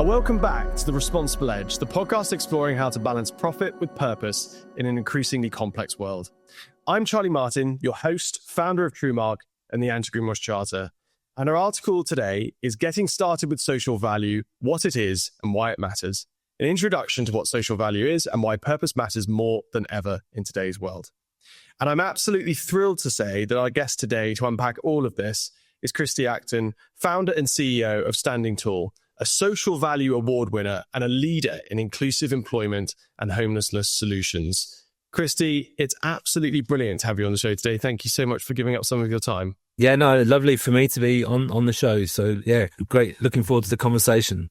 Welcome back to The Responsible Edge, the podcast exploring how to balance profit with purpose in an increasingly complex world. I'm Charlie Martin, your host, founder of TrueMark and the Anti-Greenwash Charter. And our article today is Getting Started with Social Value, What It Is and Why It Matters. An introduction to what social value is and why purpose matters more than ever in today's world. And I'm absolutely thrilled to say that our guest today to unpack all of this is Christy Acton, founder and CEO of Standing Tall, a social value award winner and a leader in inclusive employment and homelessness solutions. Christy, it's absolutely brilliant to have you on the show today. Thank you so much for giving up some of your time. Yeah, no, lovely for me to be on the show. So yeah, great. Looking forward to the conversation.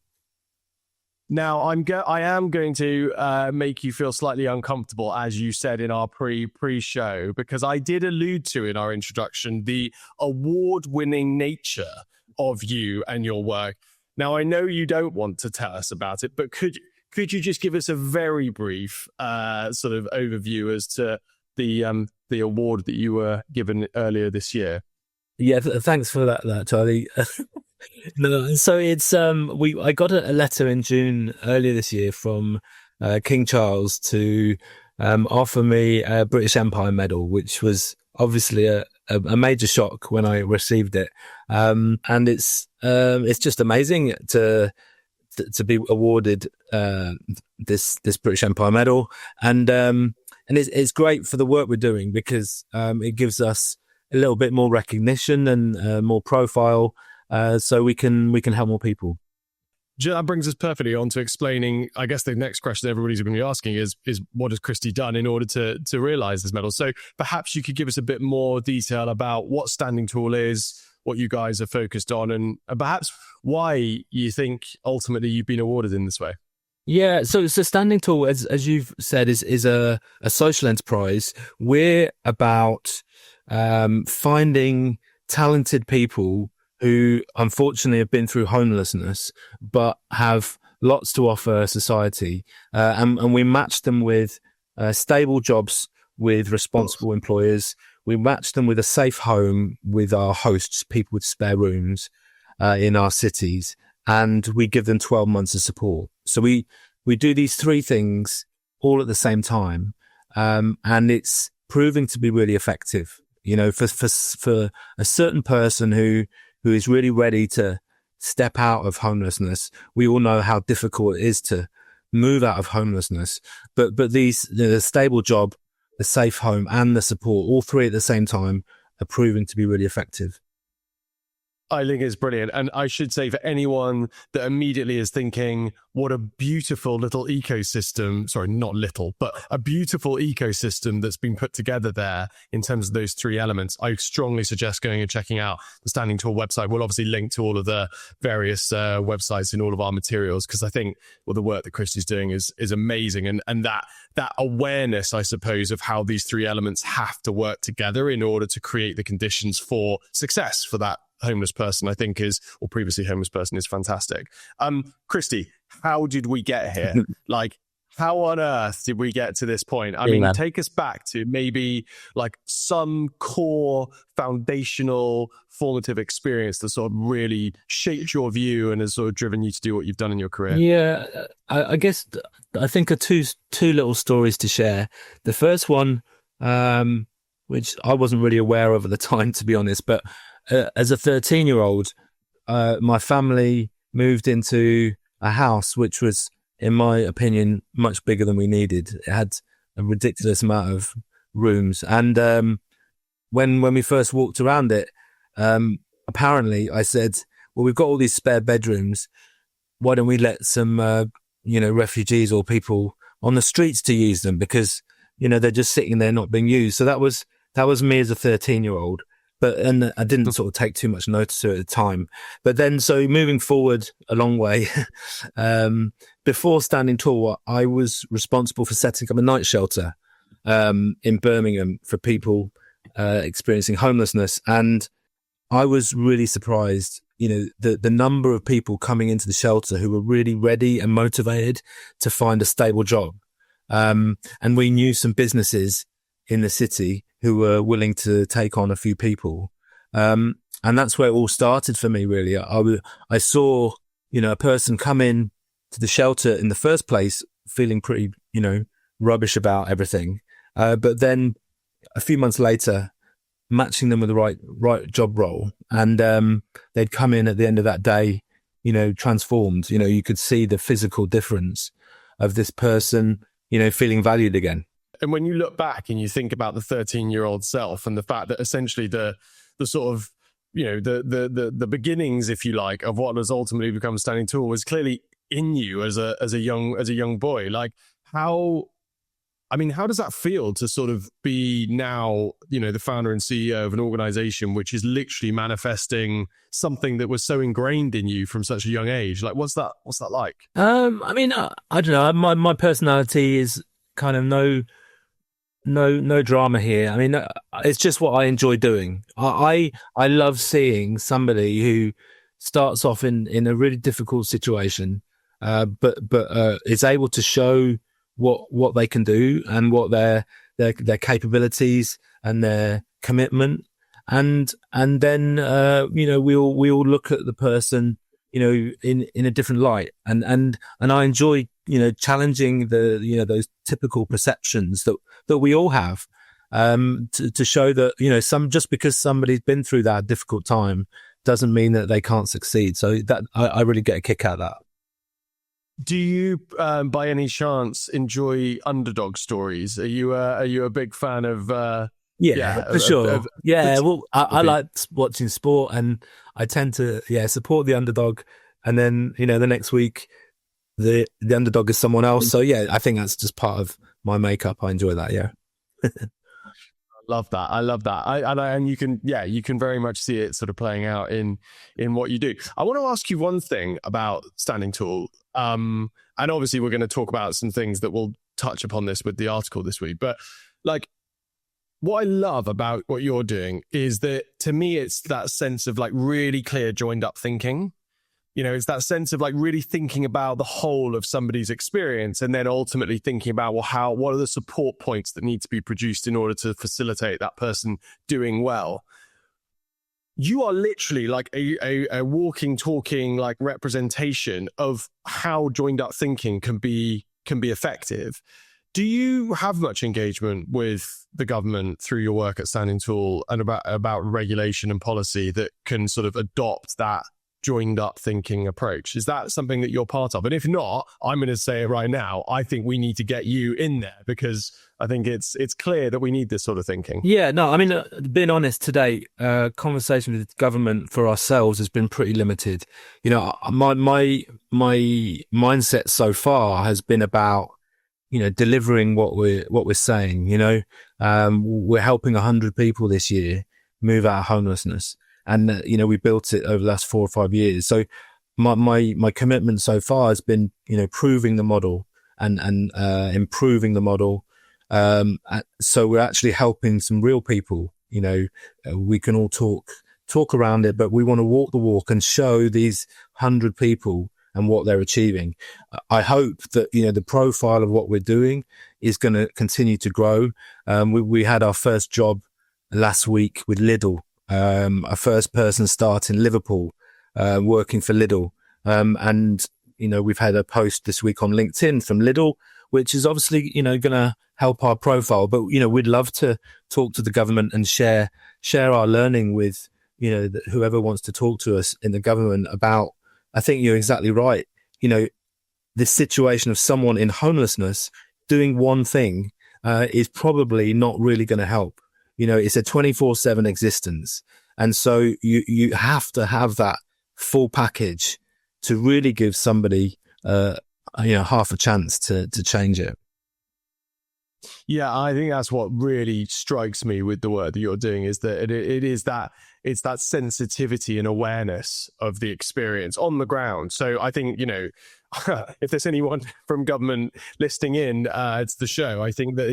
Now, I am going to make you feel slightly uncomfortable, as you said in our pre-show, because I did allude to in our introduction the award-winning nature of you and your work. Now, I know you don't want to tell us about it, but could you just give us a very brief sort of overview as to the award that you were given earlier this year? Yeah, thanks for that, Charlie. No, so it's I got a letter in June earlier this year from King Charles to offer me a British Empire Medal, which was obviously a major shock when I received it, and it's just amazing to be awarded this British Empire Medal, and it's great for the work we're doing because it gives us a little bit more recognition and more profile, so we can help more people. That brings us perfectly on to explaining, I guess the next question everybody's going to be asking is what has Christy done in order to realise this medal? So perhaps you could give us a bit more detail about what Standing Tall is, what you guys are focused on, and perhaps why you think ultimately you've been awarded in this way. Yeah, so Standing Tall, as you've said, is a social enterprise. We're about finding talented people who unfortunately have been through homelessness, but have lots to offer society. And we match them with stable jobs with responsible employers. We match them with a safe home with our hosts, people with spare rooms in our cities. And we give them 12 months of support. So we do these three things all at the same time. And it's proving to be really effective. You know, for a certain person who is really ready to step out of homelessness. We all know how difficult it is to move out of homelessness, but these, the stable job, the safe home and the support, all three at the same time are proving to be really effective. I think it's brilliant. And I should say for anyone that immediately is thinking, what a beautiful little ecosystem, sorry, not little, but a beautiful ecosystem that's been put together there in terms of those three elements, I strongly suggest going and checking out the Standing Tall website. We'll obviously link to all of the various websites in all of our materials, because I think the work that Christy's doing is amazing. And that awareness, I suppose, of how these three elements have to work together in order to create the conditions for success for that homeless person, I think or previously homeless person, is fantastic. Christy, how did we get here? Like, how on earth did we get to this point? I mean, take us back to maybe like some core foundational formative experience that sort of really shaped your view and has sort of driven you to do what you've done in your career. Yeah, I guess I think are two little stories to share. The first one, which I wasn't really aware of at the time, to be honest, but as a 13-year-old, my family moved into a house which was, in my opinion, much bigger than we needed. It had a ridiculous amount of rooms. And when we first walked around it, apparently I said, well, we've got all these spare bedrooms. Why don't we let some, refugees or people on the streets to use them? Because, they're just sitting there not being used. So that was me as a 13-year-old. And I didn't sort of take too much notice to it at the time. But then, so moving forward a long way, before Standing Tall, I was responsible for setting up a night shelter in Birmingham for people experiencing homelessness. And I was really surprised, the number of people coming into the shelter who were really ready and motivated to find a stable job. And we knew some businesses in the city who were willing to take on a few people. And that's where it all started for me, really. I saw, a person come in the shelter in the first place, feeling pretty, rubbish about everything. But then a few months later, matching them with the right job role, and they'd come in at the end of that day, transformed. You could see the physical difference of this person, feeling valued again. And when you look back and you think about the 13-year-old self and the fact that essentially the sort of, the beginnings, if you like, of what has ultimately become Standing Tall was clearly in you as a young boy. Like, how does that feel to sort of be now, the founder and CEO of an organization which is literally manifesting something that was so ingrained in you from such a young age? Like, what's that like? I don't know. My personality is kind of no drama here. It's just what I enjoy doing. I love seeing somebody who starts off in a really difficult situation, but is able to show what they can do and what their capabilities and their commitment, and then we all look at the person in a different light, and I enjoy challenging those typical perceptions that we all have, to show that just because somebody's been through that difficult time doesn't mean that they can't succeed. So that I really get a kick out of that. Do you, by any chance, enjoy underdog stories? Are you a big fan of? For sure. I like watching sport, and I tend to support the underdog, and then the next week the underdog is someone else. So I think that's just part of my makeup. I enjoy that. Yeah. I love that. And you can very much see it sort of playing out in what you do. I want to ask you one thing about Standing Tall. And obviously we're going to talk about some things that will touch upon this with the article this week. But like, what I love about what you're doing is that, to me, it's that sense of like really clear, joined up thinking. It's that sense of like really thinking about the whole of somebody's experience, and then ultimately thinking about, well, what are the support points that need to be produced in order to facilitate that person doing well. You are literally like a walking, talking like representation of how joined up thinking can be effective. Do you have much engagement with the government through your work at Standing Tall and about regulation and policy that can sort of adopt that joined up thinking approach? Is that something that you're part of? And if not, I'm going to say it right now. I think we need to get you in there, because I think it's clear that we need this sort of thinking. Yeah, no, being honest today, conversation with the government for ourselves has been pretty limited. My mindset so far has been about, delivering what we're saying. We're helping 100 people this year move out of homelessness. And, we built it over the last 4 or 5 years. So my commitment so far has been, proving the model and improving the model. So we're actually helping some real people. We can all talk around it, but we want to walk the walk and show these 100 people and what they're achieving. I hope that, the profile of what we're doing is going to continue to grow. We had our first job last week with Lidl. A first person start in Liverpool, working for Lidl. And, we've had a post this week on LinkedIn from Lidl, which is obviously, going to help our profile. But, we'd love to talk to the government and share our learning with, whoever wants to talk to us in the government about, I think you're exactly right. This situation of someone in homelessness doing one thing, is probably not really going to help. It's a 24/7 existence. And so you have to have that full package to really give somebody, half a chance to change it. Yeah, I think that's what really strikes me with the work that you're doing, is that it's that sensitivity and awareness of the experience on the ground. So I think, if there's anyone from government listening in, it's the show. I think that,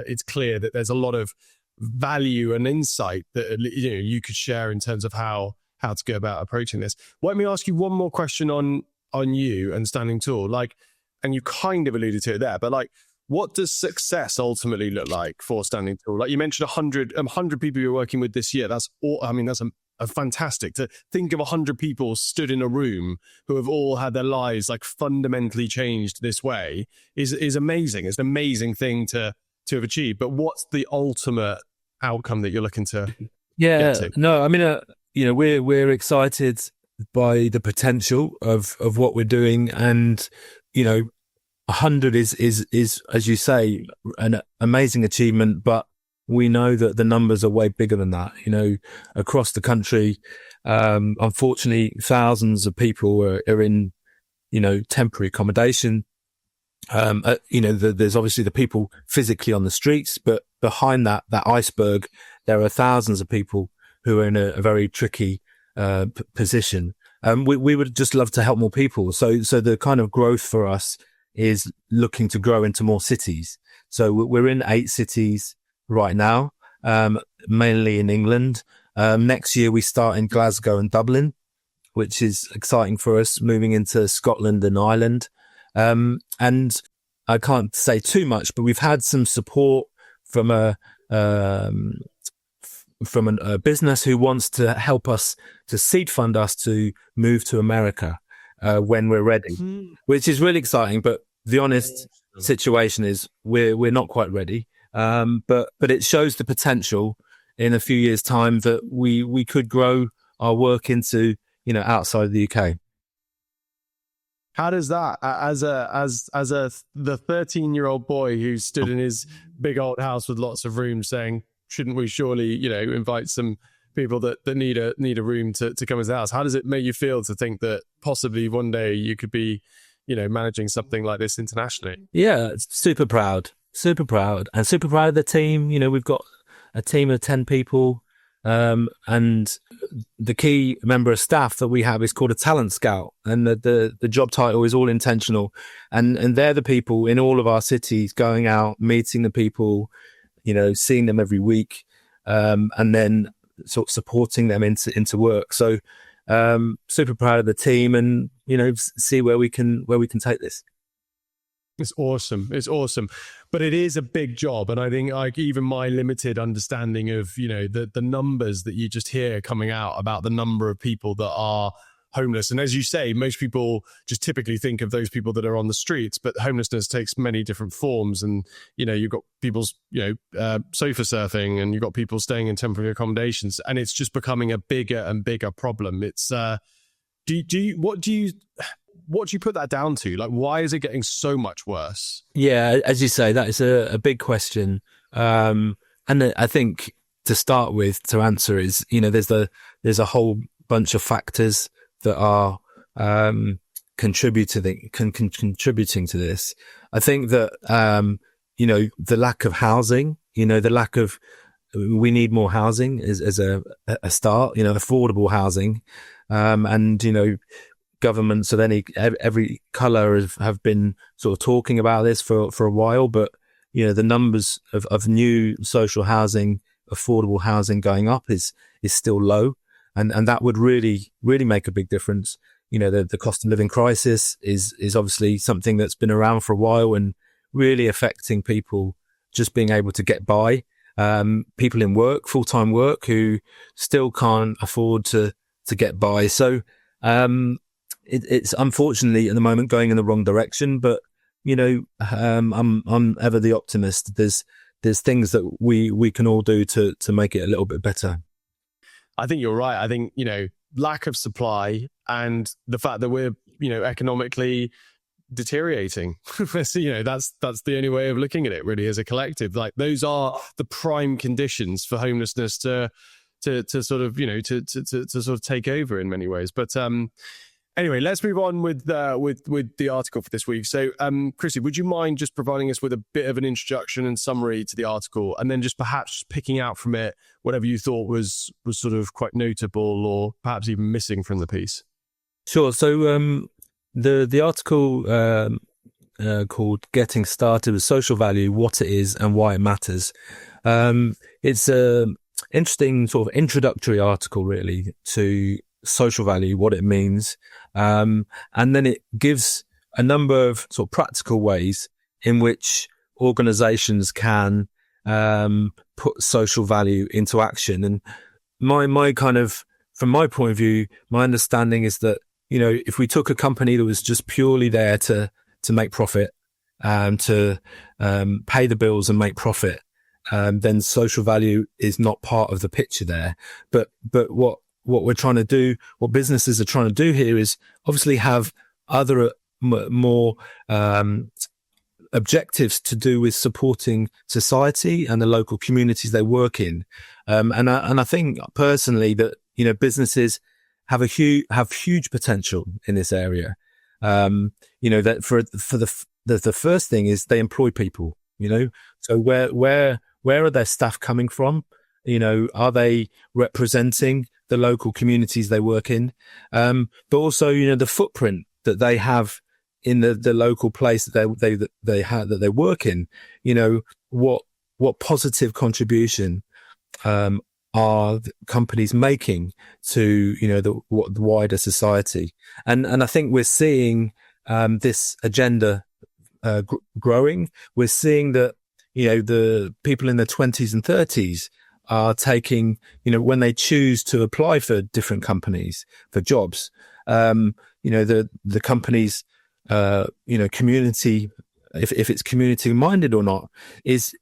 it's clear that there's a lot of value and insight that, you could share in terms of how to go about approaching this. Let me ask you one more question on you and Standing Tall. And you kind of alluded to it there, but what does success ultimately look like for Standing Tall? Like you mentioned, 100 people you're working with this year. That's all. I mean, that's a fantastic to think of 100 people stood in a room who have all had their lives like fundamentally changed this way is amazing. It's an amazing thing to have achieved. But what's the ultimate outcome that you're looking to get to? No, I mean, we're excited by the potential of what we're doing, and 100 is as you say an amazing achievement, but we know that the numbers are way bigger than that. Across the country, unfortunately, thousands of people are in temporary accommodation. There's obviously the people physically on the streets, but behind that iceberg, there are thousands of people who are in a very tricky position. We would just love to help more people. So the kind of growth for us is looking to grow into more cities. So we're in 8 cities right now, mainly in England. Next year we start in Glasgow and Dublin, which is exciting for us, moving into Scotland and Ireland. And I can't say too much, but we've had some support from a business who wants to help us, to seed fund us to move to America when we're ready, which is really exciting. But the honest situation is we're not quite ready. But it shows the potential in a few years' time that we could grow our work into outside of the UK. How does that, as the 13-year-old boy who stood in his big old house with lots of rooms saying, shouldn't we surely, invite some people that need a room to come into the house? How does it make you feel to think that possibly one day you could be, managing something like this internationally? Yeah, super proud, and super proud of the team. We've got a team of 10 people. And the key member of staff that we have is called a talent scout, and the job title is all intentional, and they're the people in all of our cities going out, meeting the people, seeing them every week, and then sort of supporting them into work. So super proud of the team, and see where we can take this. It's awesome. But it is a big job. And I think even my limited understanding of, the numbers that you just hear coming out about the number of people that are homeless. And as you say, most people just typically think of those people that are on the streets, but homelessness takes many different forms. And, you've got people's, sofa surfing, and you've got people staying in temporary accommodations, and it's just becoming a bigger and bigger problem. It's, what do you put that down to? Like, why is it getting so much worse? Yeah, as you say, that is a big question. And I think to start with, to answer is, there's a whole bunch of factors that are contributing to this. I think that, the lack of housing, we need more housing as a start, affordable housing. And, governments of every colour have been sort of talking about this for a while, but the numbers of new social housing, affordable housing going up is still low, and that would really make a big difference. The cost of living crisis is obviously something that's been around for a while and really affecting people just being able to get by. People in work, full-time work, who still can't afford to get by. So it's unfortunately at the moment going in the wrong direction, but I'm ever the optimist. There's things that we can all do to make it a little bit better. I think you're right. I think lack of supply and the fact that we're economically deteriorating. That's the only way of looking at it, really, as a collective. Like, those are the prime conditions for homelessness to sort of to sort of take over in many ways. But anyway, let's move on with the article for this week. So, Christy, would you mind just providing us with a bit of an introduction and summary to the article, and then just perhaps picking out from it whatever you thought was sort of quite notable or perhaps even missing from the piece? Sure. So, the article called "Getting Started with Social Value: What It Is and Why It Matters." It's a interesting sort of introductory article, really, to social value, what it means, and then it gives a number of sort of practical ways in which organizations can put social value into action. And my kind of, from my point of view, my understanding is that, if we took a company that was just purely there to make profit, to pay the bills and make profit, then social value is not part of the picture there. But what we're trying to do, what businesses are trying to do here is obviously have other more objectives to do with supporting society and the local communities they work in. And I think personally that, businesses have huge potential in this area. That for the first thing is they employ people, so where are their staff coming from? Are they representing the local communities they work in? But also, the footprint that they have in the local place that they work in. What positive contribution are the companies making to the wider society? And I think we're seeing this agenda growing. We're seeing that the people in their 20s and 30s are taking, when they choose to apply for different companies for jobs, the companies, community, if it's community minded or not, is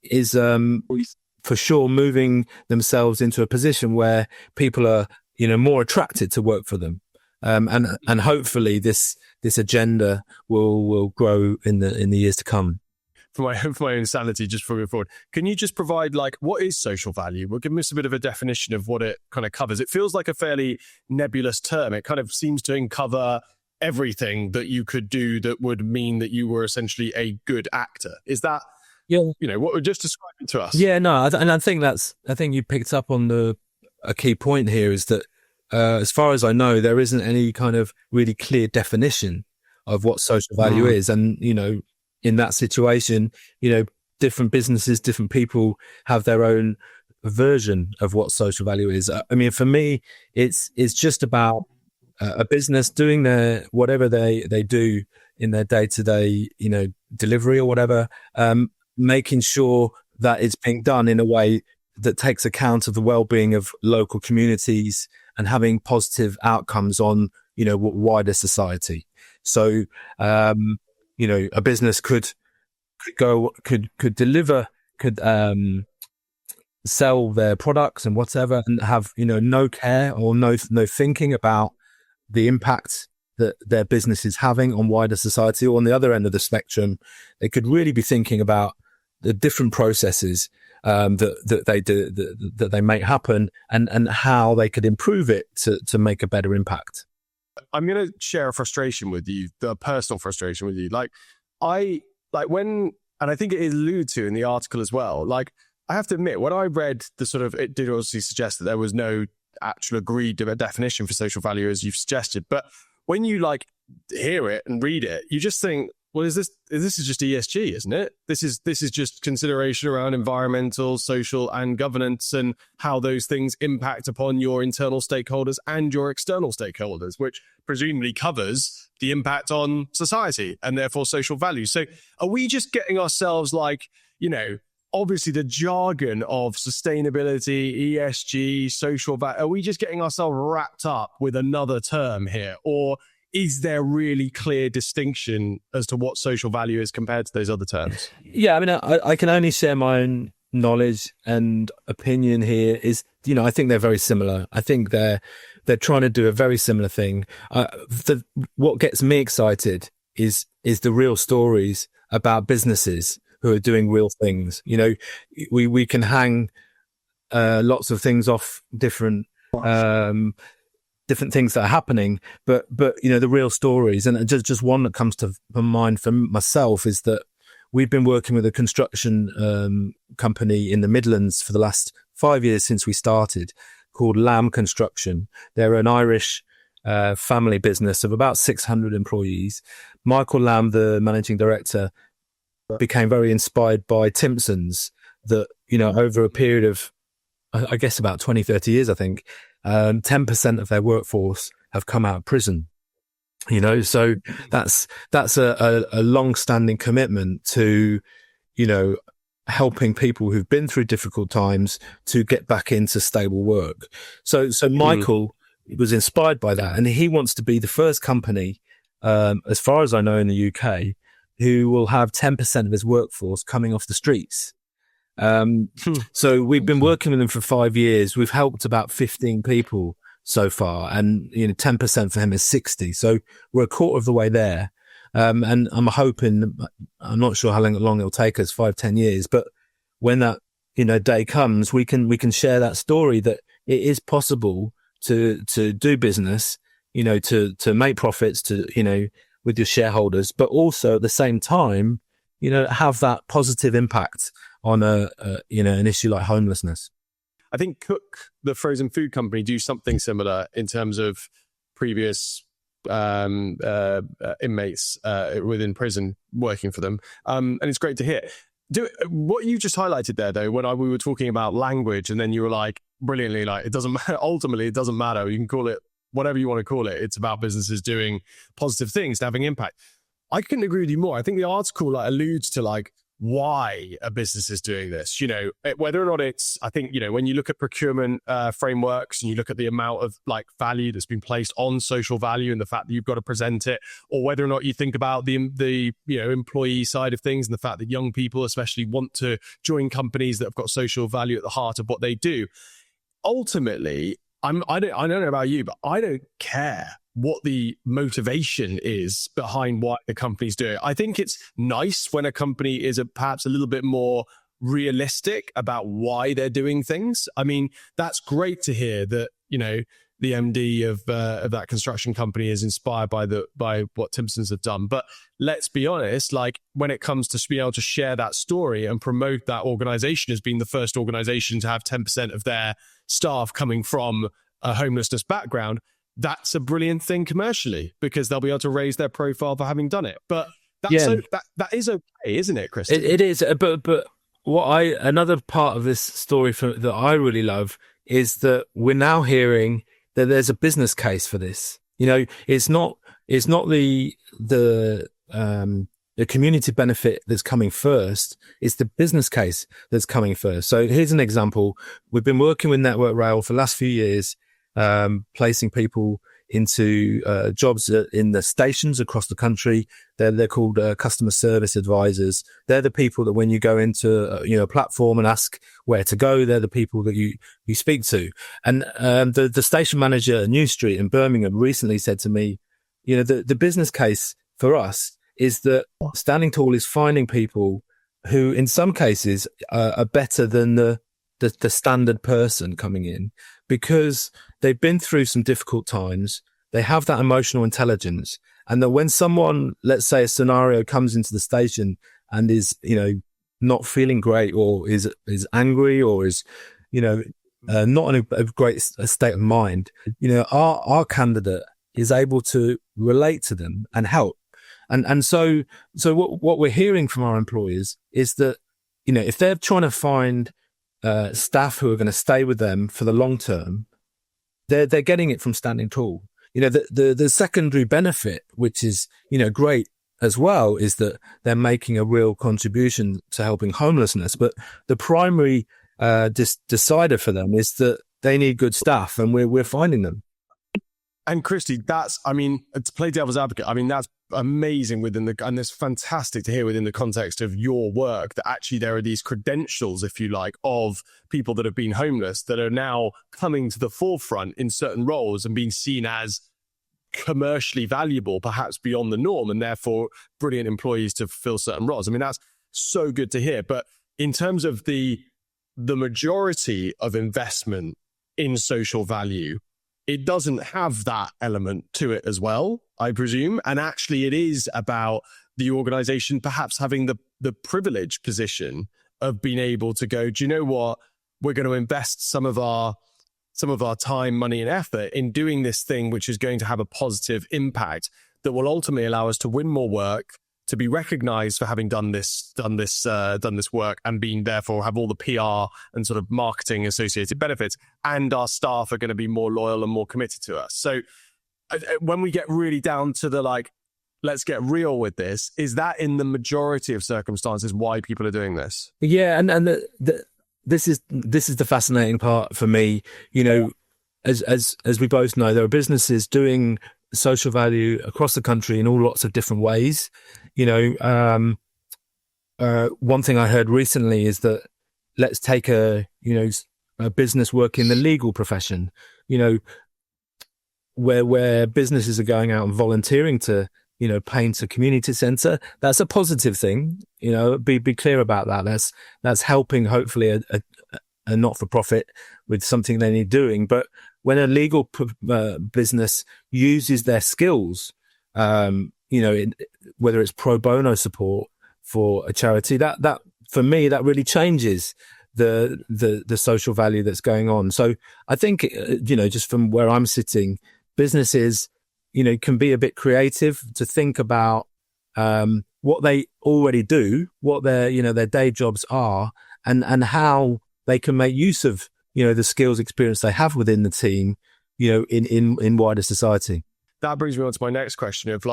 for sure moving themselves into a position where people are, more attracted to work for them. And hopefully this agenda will grow in the years to come. For my own sanity, just for moving forward, can you just provide what is social value? Well, give us a bit of a definition of what it kind of covers. It feels like a fairly nebulous term. It kind of seems to cover everything that you could do that would mean that you were essentially a good actor. Is that, what would just describe it to us? Yeah, no, and I think you picked up on a key point here is that as far as I know, there isn't any kind of really clear definition of what social value is. And, in that situation, different businesses, different people have their own version of what social value is. I mean, for me, it's just about a business doing whatever they do in their day-to-day, delivery or whatever, making sure that it's being done in a way that takes account of the well-being of local communities and having positive outcomes on, wider society. So, a business could deliver, sell their products and whatever, and have, no care or no thinking about the impact that their business is having on wider society. Or on the other end of the spectrum, they could really be thinking about the different processes that they do, that they make happen, and how they could improve it to make a better impact. I'm going to share a frustration with you, a personal frustration with you. And I think it is alluded to in the article as well. I have to admit, when I read it did obviously suggest that there was no actual agreed definition for social value as you've suggested. But when you hear it and read it, you just think, well, this is just ESG, isn't it? This is just consideration around environmental, social, and governance, and how those things impact upon your internal stakeholders and your external stakeholders, which presumably covers the impact on society and therefore social value. So are we just getting ourselves obviously the jargon of sustainability, ESG, social value, are we just getting ourselves wrapped up with another term here? Or is there really clear distinction as to what social value is compared to those other terms? Yeah, I mean, I can only share my own knowledge and opinion here. Is, I think they're very similar. I think they're trying to do a very similar thing. What gets me excited is the real stories about businesses who are doing real things. We can hang lots of things off different things that are happening, but the real stories, and just one that comes to mind for myself is that we've been working with a construction company in the Midlands for the last 5 years since we started, called Lamb Construction. They're an Irish family business of about 600 employees. Michael Lamb, the managing director, became very inspired by Timpsons, that over a period of, I guess, about 20, 30 years, I think, 10% of their workforce have come out of prison. So that's a long-standing commitment to, helping people who've been through difficult times to get back into stable work. So Michael was inspired by that, and he wants to be the first company, as far as I know, in the UK, who will have 10% of his workforce coming off the streets. So we've been working with him for 5 years. We've helped about 15 people so far, and 10% for him is 60. So we're a quarter of the way there. And I'm hoping, I'm not sure how long it'll take us, 5-10 years, but when that, day comes, we can share that story that it is possible to do business, to make profits, with your shareholders, but also at the same time, have that positive impact on an issue like homelessness. I think Cook, the frozen food company, do something similar in terms of previous inmates within prison working for them, and it's great to hear. What you just highlighted there, though, when we were talking about language, and then you were like brilliantly, like, it doesn't matter. Ultimately, it doesn't matter. You can call it whatever you want to call it. It's about businesses doing positive things, having impact. I couldn't agree with you more. I think the article alludes to why a business is doing this, whether or not it's, I think, when you look at procurement frameworks and you look at the amount of value that's been placed on social value and the fact that you've got to present it, or whether or not you think about the employee side of things and the fact that young people especially want to join companies that have got social value at the heart of what they do. Ultimately, I don't know about you, but I don't care what the motivation is behind why the company's doing it. I think it's nice when a company is perhaps a little bit more realistic about why they're doing things. I mean, that's great to hear that, the MD of that construction company is inspired by what Timpson's have done. But let's be honest, when it comes to being able to share that story and promote that organization as being the first organization to have 10% of their staff coming from a homelessness background, that's a brilliant thing commercially, because they'll be able to raise their profile for having done it. But that is okay, isn't it, Christy? It is. But another part of this story that I really love is that we're now hearing that there's a business case for this. It's not the community benefit that's coming first. It's the business case that's coming first. So here's an example. We've been working with Network Rail for the last few years, placing people into jobs in the stations across the country. They're called customer service advisors. They're the people that when you go into a platform and ask where to go, they're the people that you speak to. And the station manager at New Street in Birmingham recently said to me, the business case for us is that Standing Tall is finding people who in some cases are better than the standard person coming in, because they've been through some difficult times. They have that emotional intelligence. And that when someone, let's say a scenario comes into the station and is, not feeling great, or is angry, or is, not in a great state of mind, our candidate is able to relate to them and help. And so what we're hearing from our employers is that, if they're trying to find staff who are going to stay with them for the long term, they're getting it from Standing Tall. The secondary benefit, which is, great as well, is that they're making a real contribution to helping homelessness. But the primary decider for them is that they need good staff, and we're finding them. And Christy, to play devil's advocate, that's amazing and it's fantastic to hear within the context of your work that actually there are these credentials, if you like, of people that have been homeless that are now coming to the forefront in certain roles and being seen as commercially valuable, perhaps beyond the norm, and therefore brilliant employees to fill certain roles. That's so good to hear. But in terms of the majority of investment in social value, it doesn't have that element to it as well, I presume. And actually it is about the organization perhaps having the privileged position of being able to go, do you know what? We're going to invest some of our time, money, and effort in doing this thing, which is going to have a positive impact that will ultimately allow us to win more work, to be recognized for having done this work, and being therefore have all the PR and sort of marketing associated benefits, and our staff are going to be more loyal and more committed to us. So when we get really down to the let's get real with this. Is that in the majority of circumstances why people are doing this? Yeah, and this is the fascinating part for me. You know, as we both know, there are businesses doing social value across the country in all lots of different ways. You know, one thing I heard recently is that let's take a business work in the legal profession. You know, where businesses are going out and volunteering to, paint a community centre. That's a positive thing. You know, be clear about that. That's helping hopefully a not-for-profit with something they need doing. But when a legal business uses their skills, whether it's pro bono support for a charity, that for me that really changes the social value that's going on. So I think just from where I'm sitting, businesses can be a bit creative to think about what they already do, what their day jobs are, and how they can make use of the skills experience they have within the team in wider society. That brings me on to my next question of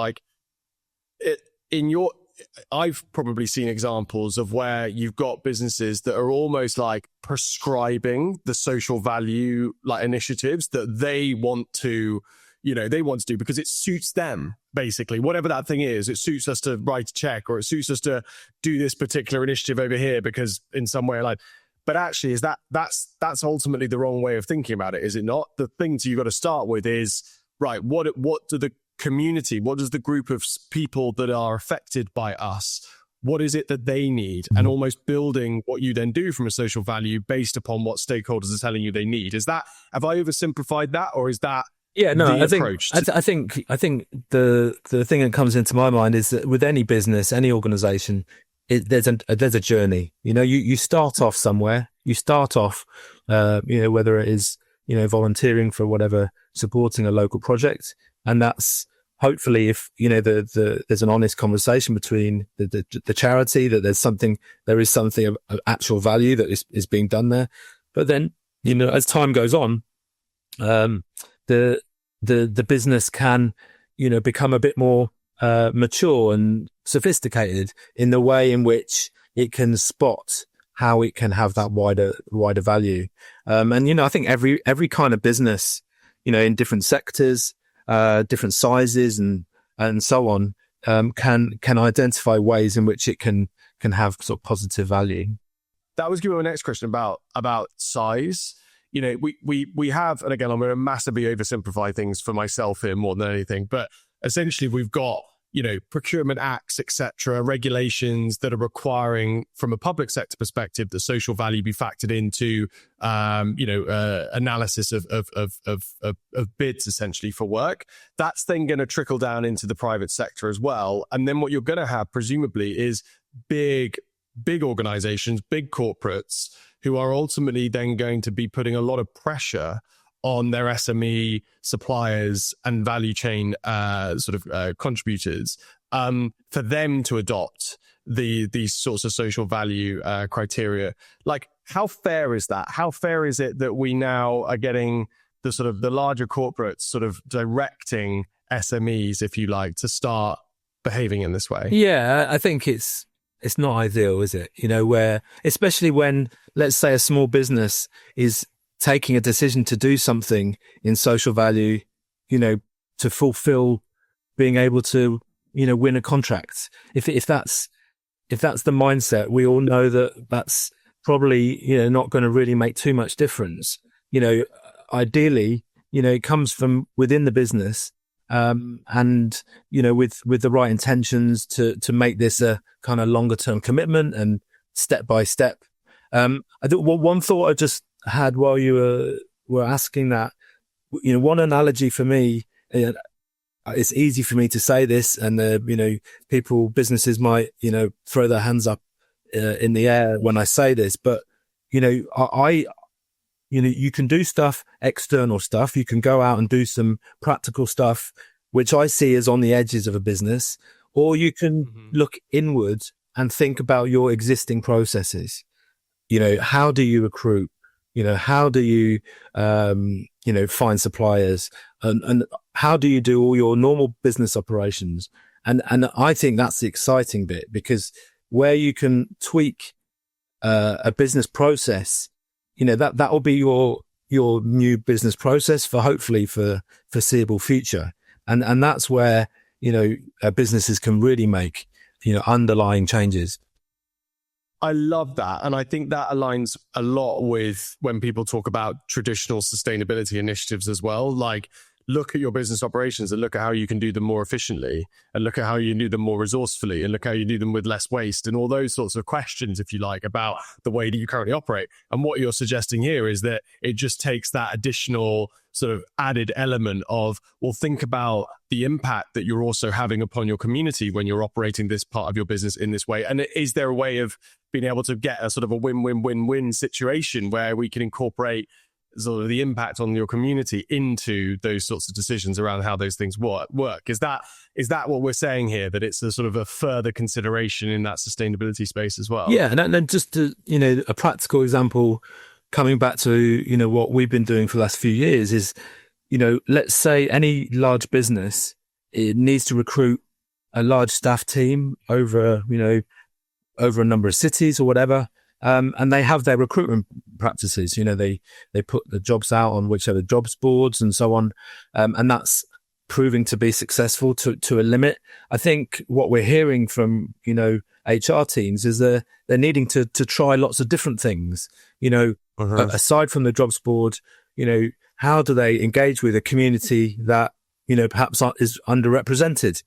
I've probably seen examples of where you've got businesses that are almost like prescribing the social value initiatives that they want to do because it suits them, basically. Whatever that thing is, it suits us to write a check, or it suits us to do this particular initiative over here because in some way but actually that's ultimately the wrong way of thinking about it, is it not? The things you've got to start with is, right, what do the community, what does the group of people that are affected by us, what is it that they need? And almost building what you then do from a social value based upon what stakeholders are telling you they need. Have I oversimplified that, or is that I think the thing that comes into my mind is that with any business, any organization, there's a journey. You start off somewhere. You start off, whether it is volunteering for whatever, supporting a local project, and that's hopefully if there's an honest conversation between the charity, that there is something of actual value that is being done there. But then as time goes on, the business can become a bit more mature and sophisticated in the way in which it can spot how it can have that wider value. And I think every kind of business, in different sectors, different sizes and so on, can identify ways in which it can have sort of positive value. That was going to be my next question about size. We have, and again, I'm going to massively oversimplify things for myself here more than anything, but essentially we've got, procurement acts, etc., regulations that are requiring, from a public sector perspective, that social value be factored into, analysis of bids essentially for work. That's then going to trickle down into the private sector as well. And then what you're going to have, presumably, is big organizations, big corporates, who are ultimately then going to be putting a lot of pressure on their SME suppliers and value chain contributors for them to adopt these sorts of social value criteria. How fair is that? How fair is it that we now are getting the larger corporates sort of directing SMEs, if you like, to start behaving in this way? Yeah, I think it's not ideal, is it? Where, especially when, let's say, a small business is taking a decision to do something in social value, to fulfill being able to, win a contract. If that's the mindset, we all know that that's probably, not going to really make too much difference. Ideally, it comes from within the business, and, with the right intentions to make this a kind of longer term commitment and step by step. I think one thought I just had while you were asking that, one analogy for me, it's easy for me to say this, and businesses might throw their hands up in the air when I say this, but I you can do stuff, external stuff. You can go out and do some practical stuff, which I see as on the edges of a business, or you can look inward and think about your existing processes. How do you recruit? How do you, find suppliers, and how do you do all your normal business operations? And I think that's the exciting bit, because where you can tweak a business process, that will be your new business process for hopefully for foreseeable future. And that's where, businesses can really make, underlying changes. I love that. And I think that aligns a lot with when people talk about traditional sustainability initiatives as well. Like, look at your business operations and look at how you can do them more efficiently, and look at how you do them more resourcefully, and look how you do them with less waste, and all those sorts of questions, if you like, about the way that you currently operate. And what you're suggesting here is that it just takes that additional sort of added element of, well, think about the impact that you're also having upon your community when you're operating this part of your business in this way. And is there a way of being able to get a sort of a win-win-win-win situation where we can incorporate sort of the impact on your community into those sorts of decisions around how those things work? Is that what we're saying here, that it's a sort of a further consideration in that sustainability space as well? Yeah, and then just to, a practical example, coming back to, what we've been doing for the last few years is, let's say any large business, it needs to recruit a large staff team over a number of cities or whatever. And they have their recruitment practices. They put the jobs out on whichever jobs boards and so on. And that's proving to be successful to a limit. I think what we're hearing from, HR teams is they're needing to try lots of different things, aside from the jobs board. How do they engage with a community that, perhaps is underrepresented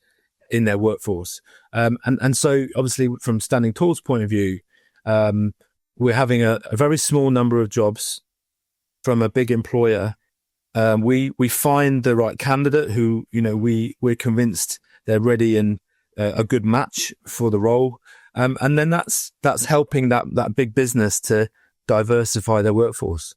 in their workforce? And so obviously from Standing Tall's point of view, we're having a very small number of jobs from a big employer. We find the right candidate who, we're convinced they're ready and a good match for the role. And then that's helping that big business to diversify their workforce.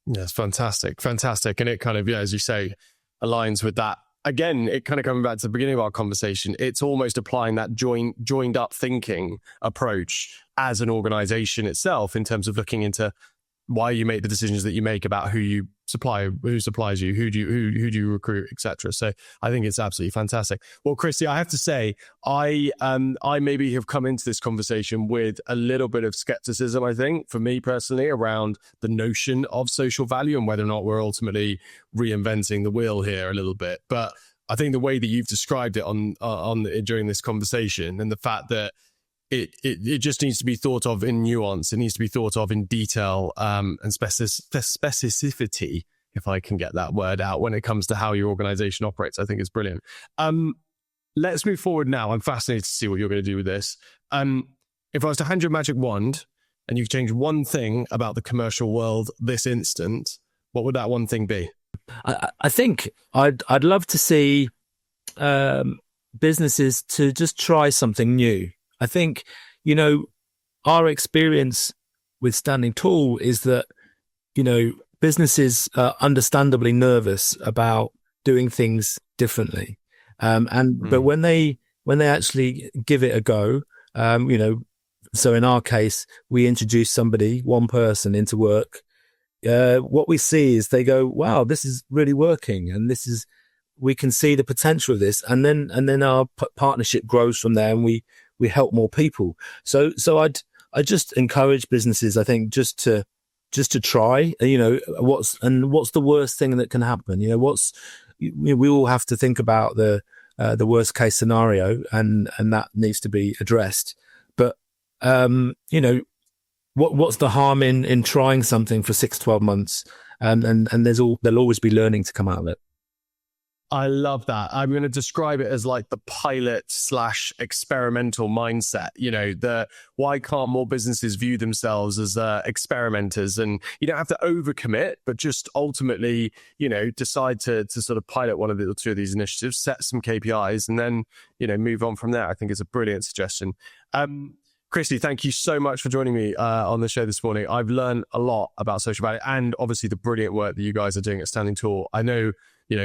Yes, fantastic. And it kind of, as you say, aligns with that. Again, it kind of coming back to the beginning of our conversation, it's almost applying that joined up thinking approach as an organization itself, in terms of looking into why you make the decisions that you make about who you supply, who supplies you, who do you recruit, etc. So I think it's absolutely fantastic. Well, Christy, I have to say, I maybe have come into this conversation with a little bit of skepticism, I think, for me personally, around the notion of social value and whether or not we're ultimately reinventing the wheel here a little bit. But I think the way that you've described it on during this conversation, and the fact that it just needs to be thought of in nuance. It needs to be thought of in detail and specificity, if I can get that word out, when it comes to how your organization operates. I think it's brilliant. Let's move forward now. I'm fascinated to see what you're going to do with this. If I was to hand you a magic wand and you could change one thing about the commercial world this instant, what would that one thing be? I think I'd love to see businesses to just try something new. I think, our experience with Standing Tall is that, businesses are understandably nervous about doing things differently. But when they actually give it a go, so in our case, we introduce one person into work. What we see is they go, wow, this is really working. And we can see the potential of this. And then our partnership grows from there, and we help more people. So I just encourage businesses, I think, just to try, what's the worst thing that can happen? We all have to think about the worst case scenario, and that needs to be addressed. But, what's the harm in trying something for 6-12 months? And there'll always be learning to come out of it. I love that. I'm going to describe it as like the pilot/experimental mindset. Why can't more businesses view themselves as experimenters? And you don't have to overcommit, but just ultimately, decide to sort of pilot one of the two of these initiatives, set some KPIs, and then, move on from there. I think it's a brilliant suggestion. Christy, thank you so much for joining me on the show this morning. I've learned a lot about social value, and obviously the brilliant work that you guys are doing at Standing Tall. I know,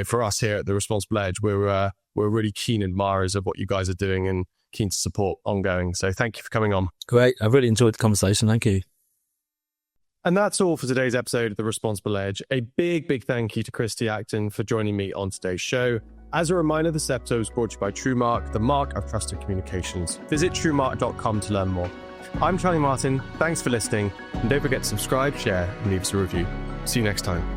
for us here at The Responsible Edge, we're really keen admirers of what you guys are doing and keen to support ongoing. So thank you for coming on. Great. I've really enjoyed the conversation. Thank you. And that's all for today's episode of The Responsible Edge. A big, big thank you to Christy Acton for joining me on today's show. As a reminder, this episode was brought to you by TrueMark, the mark of trusted communications. Visit truemark.com to learn more. I'm Charlie Martin. Thanks for listening. And don't forget to subscribe, share, and leave us a review. See you next time.